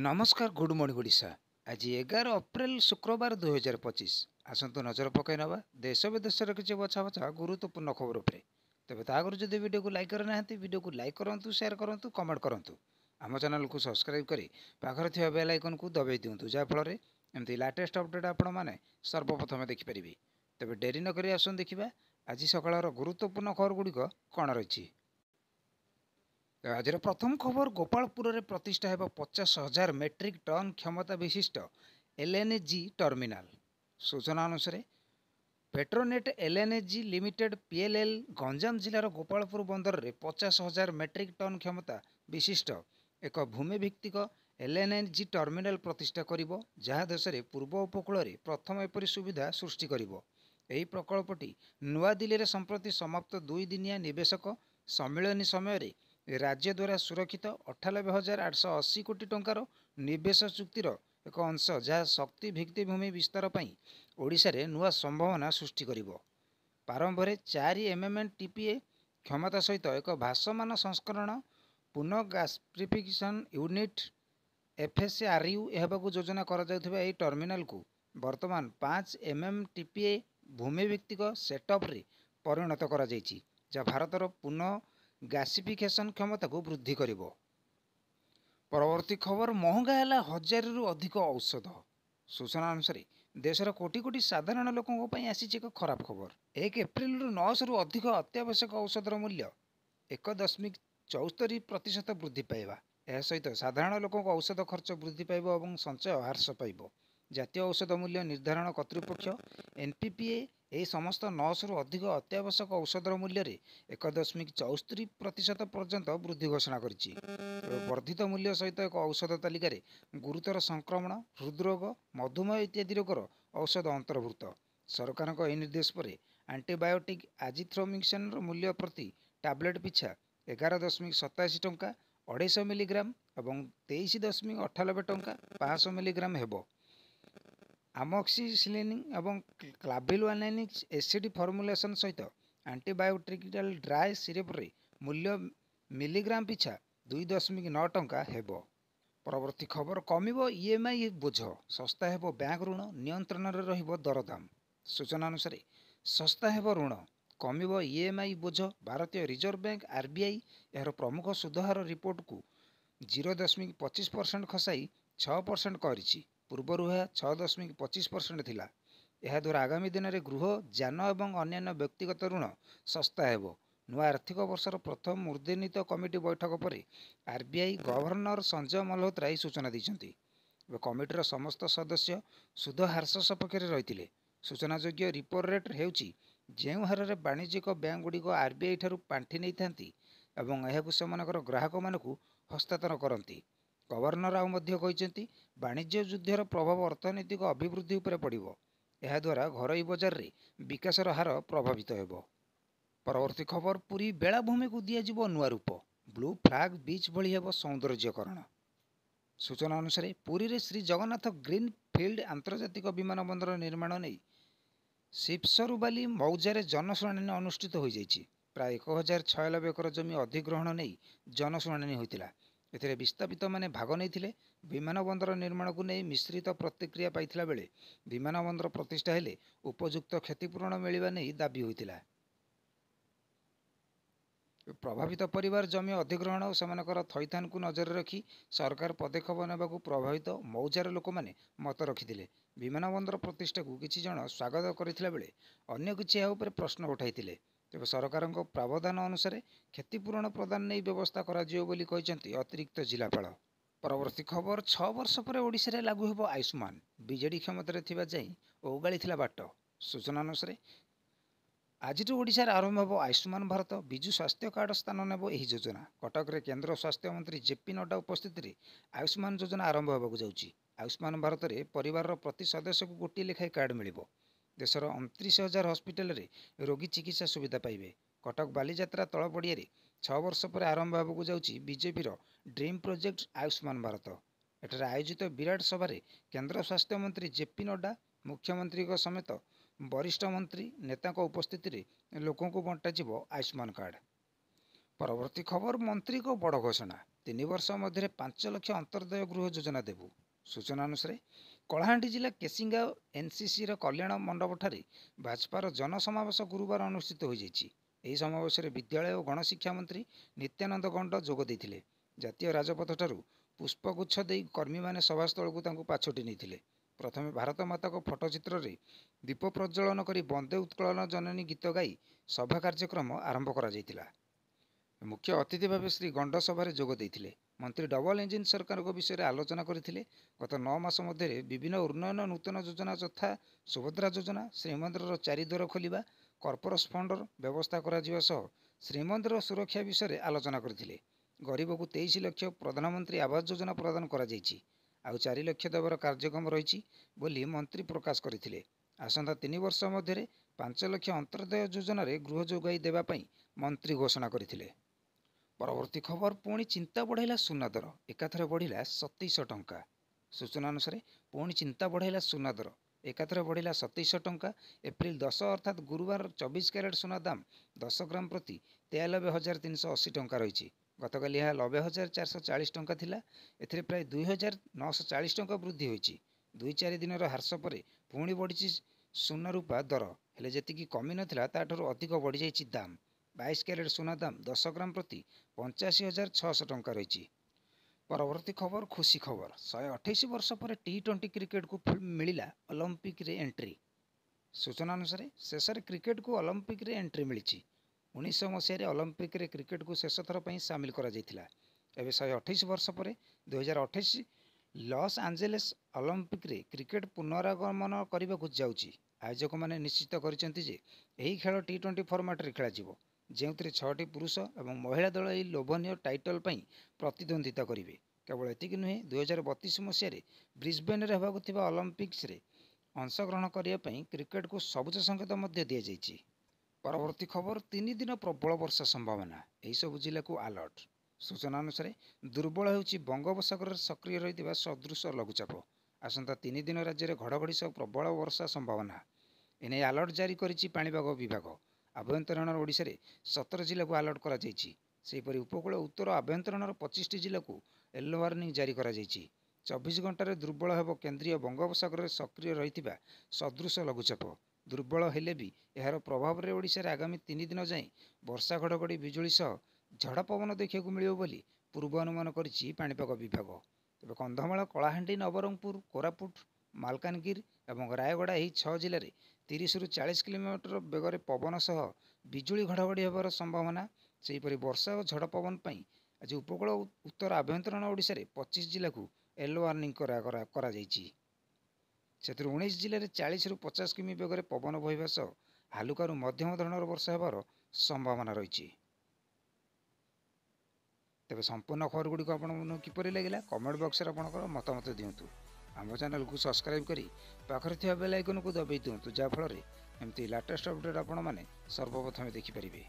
नमस्कार good morning Odisha. आज 11 अप्रैल शुक्रवार 2025। आसतु नजर पकई नवा देश विदेश किसी बछा बछा गुरुत्वपूर्ण खबर उपर। तेज आगुरी जब वीडियो को लाइक करना वीडियो को लाइक करूँ, शेयर करूँ, कमेंट करूँ। आम चैनल को सब्सक्राइब कर पाखर थी बेल आइकन को दबाई दिंतु, जहाँफल एमती लाटेस्ट अपडेट आपण मैंने सर्वप्रथम देखिपारे। तेज डेरी नक आसन देखा आज सकाळ गुरुत्वपूर्ण खबर गुड़िक कौन रही। आज प्रथम खबर गोपालपुर में प्रतिष्ठा है 50,000 मेट्रिक टन क्षमता विशिष्ट एलएनजी टर्मिनाल। सूचना अनुसार Petronet LNG Limited PLL Ganjam जिलार गोपालपुर बंदर में 50,000 मेट्रिक टन क्षमता विशिष्ट एक भूमि भित्तिक एलएनजी टर्मिनाल प्रतिष्ठा करिबो, जहाँ देश में पूर्व उपकूल में प्रथम एपरी सुविधा सृष्टि करिबो। एही प्रकल्पटी नुआ दिल्ली में संप्रति समाप्त 2 दिनिया निवेशक सम्मेलन समय राज्य द्वारा सुरक्षित 98,880 कोटी टंकार निवेश चुक्तिर एक अंश, जहाँ शक्ति भित्तिभूमि विस्तार पई ओडिशा रे नुआ संभावना सृष्टि करिबो। प्रारंभ में 4 एमएमएन टीपीए क्षमता सहित एक भाषमान संस्करण पुनः गैसिफिकेशन यूनिट एफएसआरयू एहाबाकू योजना करा जाउथिबा एही टर्मिनाल को वर्तमान 5 एमएम टीपीए भूमि भित्तिक सेटअप रे परिणत करा जाइछि, जहाँ भारतर पुनः गैसिफिकेशन क्षमता को वृद्धि करिबो। परवर्ती खबर महंगा है 1000 रु अधिक औषध। सूचना अनुसार देशर कोटी कोटी साधारण लोकों आसी एक खराब खबर। 1 एप्रिल 900 रु अधिक अत्यावश्यक औषधर मूल्य 1.74% वृद्धि पाइबा। यह सहित साधारण लोकों औषध खर्च वृद्धि पाइब और संचय ह्रास पाइब। जातीय औषध मूल्य निर्धारण कर्तृपक्ष एनपीपीए यह समस्त 900 रु अधिक अत्यावश्यक औषधर मूल्य 1.64% पर्यंत वृद्धि घोषणा करिछि। वर्धित मूल्य सहित एक औषध तालिकार गुरुतर संक्रमण, हृदरोग, मधुमेह इत्यादि रोगर औषध अंतर्भुक्त। सरकार यह निर्देश पर एंटीबायोटिक आजिथ्रोमिक्सिन मूल्य प्रति टैबलेट पिछा 11.87 टंका 250 मिलीग्राम और 23.98 टंका 500 मिलीग्राम हेबो। आमोक्सिसिलिन और क्लाविलानिक एसिड फर्मुलेसन सहित एंटीबायोटिकल ड्राई सिरप रे मूल्य मिलीग्राम पिछा 2.9 टंका हेबो। परवर्ती खबर कमिबो ईएमआई बोझ, सस्ता हेबो बैंक ऋण, नियंत्रण रे रहिबो दरदाम। सूचना अनुसार सस्ता हेबो ऋण, कमिबो ईएमआई बोझ। भारतीय रिजर्व बैंक आरबीआई यार प्रमुख सुधहार रिपोर्ट को 0.25% खसाई 6% करिछि। पूर्व यह 6.25% थिला। यह द्वारा आगामी दिन में गृह, जान और अन्य व्यक्तिगत ऋण सस्ता हेबो। नुआ आर्थिक वर्षर प्रथम मूर्धन्वित कमिटी बैठक पर आरबीआई गवर्नर संजय मल्होत्रा यह सूचना दी। कमिटीर समस्त सदस्य सुध ह्रास सपक्ष रही। सूचनायोग्य रिपो रेट हेउची जेउ हार रे वाणिज्यिक बैंक गुड़िक आरबीआई ठारू पांठि नहीं थांती एवं एहाकू सेमानकर ग्राहक मानकू हस्तांतर करती। गवर्नर आउ मध्य कहिसेंती वाणिज्य युद्धर प्रभाव अर्थनैतिक अभिवृद्धि उपरे पड़िबो। यह द्वारा घरोई बजार रे विकासर हार प्रभावित हेबो। परवर्ती खबर पुरी बेलाभूमि को दियाजिबो नुआ रूप, ब्लू फ्लैग बीच भली हेबो सौंदर्यकरण। सूचना अनुसार पुरी रे श्री जगन्नाथ ग्रीन फील्ड आंतर्जातिक विमान बंदर निर्माण नहीं शिवसरुबाली मौजार जनशुणाणी अनुष्ठित हो जाइछि। प्राय 1096 एकर जमी अधिग्रहण नहीं जनशुणाणी होइतिला। एथिरे विस्थापित माने भाग नहीं। विमान बंदर निर्माण को नहीं मिश्रित प्रतिक्रिया पाइथिला बेले विमान बंदर प्रतिष्ठा हेले उपयुक्त क्षतिपूरण मिलवा नहीं दाबी होइतिला। प्रभावित परिवार जमी अधिग्रहण और सेमानकर थैथान को नजर रखी सरकार पदक्षेप नेबाकू प्रभावित मौजार लोक मैंने मत रखिथिले। विमान बंदर प्रतिष्ठा को किछि जन स्वागत करथिला बेले अन्य किछि या उपरे प्रश्न उठाइथिले। तेबे सरकार प्रावधान अनुसार क्षतिपूरण प्रदान नहीं व्यवस्था करा जियो बोली कहिसेंती अतिरिक्त जिलापाल। परवर्ती खबर 6 वर्ष पर ओडिशा रे लागू हेबो आयुष्मान, बीजेडी क्षमता थिबा जाई ओगाळीथिला बाट। सूचना अनुसार आज ओडिशा आरंभ हो आयुष्मान भारत विजु स्वास्थ्य कार्ड स्थान नेब यह योजना। कटक रे केंद्र स्वास्थ्य मंत्री जेपी नड्डा उपस्थित रे आयुष्मान योजना आरंभ होगा जाउछि। आयुष्मान भारत रे परिवार प्रति सदस्य को गोटे लेखाएं कार्ड मिलिबो। देशर 29,000 हस्पिटाल रे रोगी चिकित्सा सुविधा पाइबे। कटक बालीजात्रा तल पड़िया 6 वर्ष पर आरंभ होगा जाउछि BJP dream project Ayushman Bharat. एठारे आयोजित विराट सभा केंद्र स्वास्थ्य मंत्री जेपी नड्डा, मुख्यमंत्री समेत वरिष्ठ मंत्री नेता उपस्थिति रे लोकों को बंटाजिबो आयुष्मान कार्ड। परवर्ती खबर मंत्री को बड़ घोषणा, 3 ବର୍ଷ ମଧ୍ୟରେ 5 ଲକ୍ଷ ଅନ୍ତର୍ଦୟ ଗୃହ ଯୋଜନା ଦେବୁ। ସୂଚନା ଅନୁସାରେ କଳାହାଣ୍ଡି ଜିଲ୍ଲା କେସିଙ୍ଗାଓ ଏନ୍ସିସିର କଲ୍ୟାଣ ମଣ୍ଡପଠାରେ ଭାଜପାର ଜନସମାବେଶ ଗୁରୁବାର ଅନୁଷ୍ଠିତ ହୋଇଯାଇଛି। ଏହି ସମାବେଶରେ ବିଦ୍ୟାଳୟ ଓ ଗଣଶିକ୍ଷା ମନ୍ତ୍ରୀ ନିତ୍ୟାନନ୍ଦ ଗଣ୍ଡ ଯୋଗ ଦେଇଥିଲେ। ଜାତୀୟ ରାଜପଥଠାରୁ ପୁଷ୍ପଗୁଚ୍ଛ ଦେଇ କର୍ମୀମାନେ ସଭାସ୍ଥଳକୁ ତାଙ୍କୁ ପାଛୋଟି ନେଇଥିଲେ। ପ୍ରଥମେ ଭାରତ ମାତାଙ୍କ ଫଟୋଚିତ୍ରରେ ଦୀପ ପ୍ରଜ୍ୱଳନ କରି ବନ୍ଦେ ଉତ୍କଳନ ଜନନୀ ଗୀତ ଗାଇ ସଭା କାର୍ଯ୍ୟକ୍ରମ ଆରମ୍ଭ କରାଯାଇଥିଲା। ମୁଖ୍ୟ ଅତିଥି ଭାବେ ଶ୍ରୀ ଗଣ୍ଡ ସଭାରେ ଯୋଗ ଦେଇଥିଲେ। ମନ୍ତ୍ରୀ ଡବଲ ଇଞ୍ଜିନ୍ ସରକାରଙ୍କ ବିଷୟରେ ଆଲୋଚନା କରିଥିଲେ। ଗତ 9 ମାସ ମଧ୍ୟରେ ବିଭିନ୍ନ ଉନ୍ନୟନ ନୂତନ ଯୋଜନା ଯଥା ସୁଭଦ୍ରା ଯୋଜନା, ଶ୍ରୀମନ୍ଦିରର 4 ଦ୍ୱାର ଖୋଲିବା, କର୍ପୋରେଟ୍ ଫଣ୍ଡର ବ୍ୟବସ୍ଥା କରାଯିବା ସହ ଶ୍ରୀମନ୍ଦିର ସୁରକ୍ଷା ବିଷୟରେ ଆଲୋଚନା କରିଥିଲେ। ଗରିବକୁ 23 ଲକ୍ଷ ପ୍ରଧାନମନ୍ତ୍ରୀ ଆବାସ ଯୋଜନା ପ୍ରଦାନ କରାଯାଇଛି। ଆଉ 4 ଲକ୍ଷ ଦେବାର କାର୍ଯ୍ୟକ୍ରମ ରହିଛି ବୋଲି ମନ୍ତ୍ରୀ ପ୍ରକାଶ କରିଥିଲେ। ଆସନ୍ତା 3 ବର୍ଷ ମଧ୍ୟରେ 5 ଲକ୍ଷ ଅନ୍ତର୍ଦୟ ଯୋଜନାରେ ଗୃହ ଯୋଗାଇ ଦେବା ପାଇଁ ମନ୍ତ୍ରୀ ଘୋଷଣା କରିଥିଲେ। ପରବର୍ତ୍ତୀ ଖବର, ପୁଣି ଚିନ୍ତା ବଢ଼ାଇଲା ସୁନା ଦର, ଏକାଥରେ ବଢ଼ିଲା 2700 ଟଙ୍କା। ସୂଚନା ଅନୁସାରେ ପୁଣି ଚିନ୍ତା ବଢ଼ାଇଲା ସୁନା ଦର, ଏକାଥରେ ବଢ଼ିଲା 2700 ଟଙ୍କା। ଏପ୍ରିଲ 10 ଅର୍ଥାତ୍ ଗୁରୁବାର 24 କ୍ୟାରେଟ୍ ସୁନା ଦାମ 10 ଗ୍ରାମ ପ୍ରତି 93,380 ଟଙ୍କା ରହିଛି। ଗତକାଲି ଏହା 90,440 ଟଙ୍କା ଥିଲା। ଏଥିରେ ପ୍ରାୟ 2,940 ଟଙ୍କା ବୃଦ୍ଧି ହୋଇଛି। 2-4 ଦିନର ହ୍ରାସ ପରେ ପୁଣି ବଢ଼ିଛି ସୁନା ରୂପା ଦର, ହେଲେ ଯେତିକି କମିନଥିଲା ତାଠାରୁ ଅଧିକ ବଢ଼ିଯାଇଛି ଦାମ। 22 କ୍ୟାରେଟ୍ ସୁନା ଦାମ 10 ଗ୍ରାମ ପ୍ରତି 85,600 ଟଙ୍କା ରହିଛି। ପରବର୍ତ୍ତୀ ଖବର, ଖୁସି ଖବର, 128 ବର୍ଷ ପରେ T20 କ୍ରିକେଟକୁ ମିଳିଲା ଅଲିମ୍ପିକରେ ଏଣ୍ଟ୍ରି। ସୂଚନା ଅନୁସାରେ ଶେଷରେ କ୍ରିକେଟକୁ ଅଲିମ୍ପିକରେ ଏଣ୍ଟ୍ରି ମିଳିଛି। 1900 ମସିହାରେ ଅଲିମ୍ପିକରେ କ୍ରିକେଟକୁ ଶେଷ ଥର ପାଇଁ ସାମିଲ କରାଯାଇଥିଲା। ଏବେ 128 ବର୍ଷ ପରେ 2028 ଲସ୍ ଆଞ୍ଜେଲେସ୍ ଅଲିମ୍ପିକରେ କ୍ରିକେଟ ପୁନରାଗମନ କରିବାକୁ ଯାଉଛି। ଆୟୋଜକମାନେ ନିଶ୍ଚିତ କରିଛନ୍ତି ଯେ ଏହି ଖେଳ T20 ଫର୍ମାଟରେ ଖେଳାଯିବ, ଯେଉଁଥିରେ 6ଟି ପୁରୁଷ ଏବଂ ମହିଳା ଦଳ ଏହି ଲୋଭନୀୟ ଟାଇଟଲ ପାଇଁ ପ୍ରତିଦ୍ୱନ୍ଦ୍ୱିତା କରିବେ। କେବଳ ଏତିକି ନୁହେଁ, 2032 ମସିହାରେ ବ୍ରିସବେନ୍ରେ ହେବାକୁ ଥିବା ଅଲିମ୍ପିକ୍ସରେ ଅଂଶଗ୍ରହଣ କରିବା ପାଇଁ କ୍ରିକେଟକୁ ସବୁଜ ସଂକେତ ମଧ୍ୟ ଦିଆଯାଇଛି। ପରବର୍ତ୍ତୀ ଖବର, 3 ଦିନ ପ୍ରବଳ ବର୍ଷା ସମ୍ଭାବନା, ଏହିସବୁ ଜିଲ୍ଲାକୁ ଆଲର୍ଟ। ସୂଚନା ଅନୁସାରେ ଦୁର୍ବଳ ହେଉଛି ବଙ୍ଗୋପସାଗରରେ ସକ୍ରିୟ ରହିଥିବା ସଦୃଶ ଲଘୁଚାପ। ଆସନ୍ତା 3 ଦିନ ରାଜ୍ୟରେ ଘଡ଼ଘଡ଼ି ସହ ପ୍ରବଳ ବର୍ଷା ସମ୍ଭାବନା। ଏନେଇ ଆଲର୍ଟ ଜାରି କରିଛି ପାଣିପାଗ ବିଭାଗ। ଆଭ୍ୟନ୍ତରୀଣ ଓଡ଼ିଶାରେ 17 ଜିଲ୍ଲାକୁ ଆଲର୍ଟ କରାଯାଇଛି। ସେହିପରି ଉପକୂଳ ଉତ୍ତର ଆଭ୍ୟନ୍ତରୀଣର 25ଟି ଜିଲ୍ଲାକୁ ୟେଲୋ ୱାର୍ଣ୍ଣିଂ ଜାରି କରାଯାଇଛି। 24 ଘଣ୍ଟାରେ ଦୁର୍ବଳ ହେବ କେନ୍ଦ୍ରୀୟ ବଙ୍ଗୋପସାଗରରେ ସକ୍ରିୟ ରହିଥିବା ସଦୃଶ ଲଘୁଚାପ। ଦୁର୍ବଳ ହେଲେ ବି ଏହାର ପ୍ରଭାବରେ ଓଡ଼ିଶାରେ ଆଗାମୀ 3 ଦିନ ଯାଏଁ ବର୍ଷା, ଘଡ଼ଘଡ଼ି ବିଜୁଳି ସହ ଝଡ଼ ପବନ ଦେଖିବାକୁ ମିଳିବ ବୋଲି ପୂର୍ବାନୁମାନ କରିଛି ପାଣିପାଗ ବିଭାଗ। ତେବେ କନ୍ଧମାଳ, କଳାହାଣ୍ଡି, ନବରଙ୍ଗପୁର, କୋରାପୁଟ, ମାଲକାନଗିରି ଏବଂ ରାୟଗଡ଼ା ଏହି 6 ଜିଲ୍ଲାରେ 30ରୁ 40 କିଲୋମିଟର ବେଗରେ ପବନ ସହ ବିଜୁଳି ଘଡ଼ଘଡ଼ି ହେବାର ସମ୍ଭାବନା। ସେହିପରି ବର୍ଷା ଓ ଝଡ଼ ପବନ ପାଇଁ ଆଜି ଉପକୂଳ ଉତ୍ତର ଆଭ୍ୟନ୍ତରୀଣ ଓଡ଼ିଶାରେ 25 ଜିଲ୍ଲାକୁ ୟେଲୋ ୱାର୍ଣ୍ଣିଂ କରାଯାଇଛି। ସେଥିରୁ 19 ଜିଲ୍ଲାରେ 40ରୁ 50 କିମି ବେଗରେ ପବନ ବହିବା ସହ ହାଲୁକାରୁ ମଧ୍ୟମ ଧରଣର ବର୍ଷା ହେବାର ସମ୍ଭାବନା ରହିଛି। ତେବେ ସମ୍ପୂର୍ଣ୍ଣ ଖବରଗୁଡ଼ିକ ଆପଣଙ୍କୁ କିପରି ଲାଗିଲା କମେଣ୍ଟ ବକ୍ସରେ ଆପଣଙ୍କର ମତାମତ ଦିଅନ୍ତୁ। ଆମ ଚ୍ୟାନେଲକୁ ସବସ୍କ୍ରାଇବ୍ କରି ପାଖରେ ଥିବା ବେଲ୍ ଆଇକନକୁ ଦବାଇ ଦିଅନ୍ତୁ, ଯାହାଫଳରେ ଏମିତି ଲାଟେଷ୍ଟ ଅପଡେଟ୍ ଆପଣମାନେ ସର୍ବପ୍ରଥମେ ଦେଖିପାରିବେ।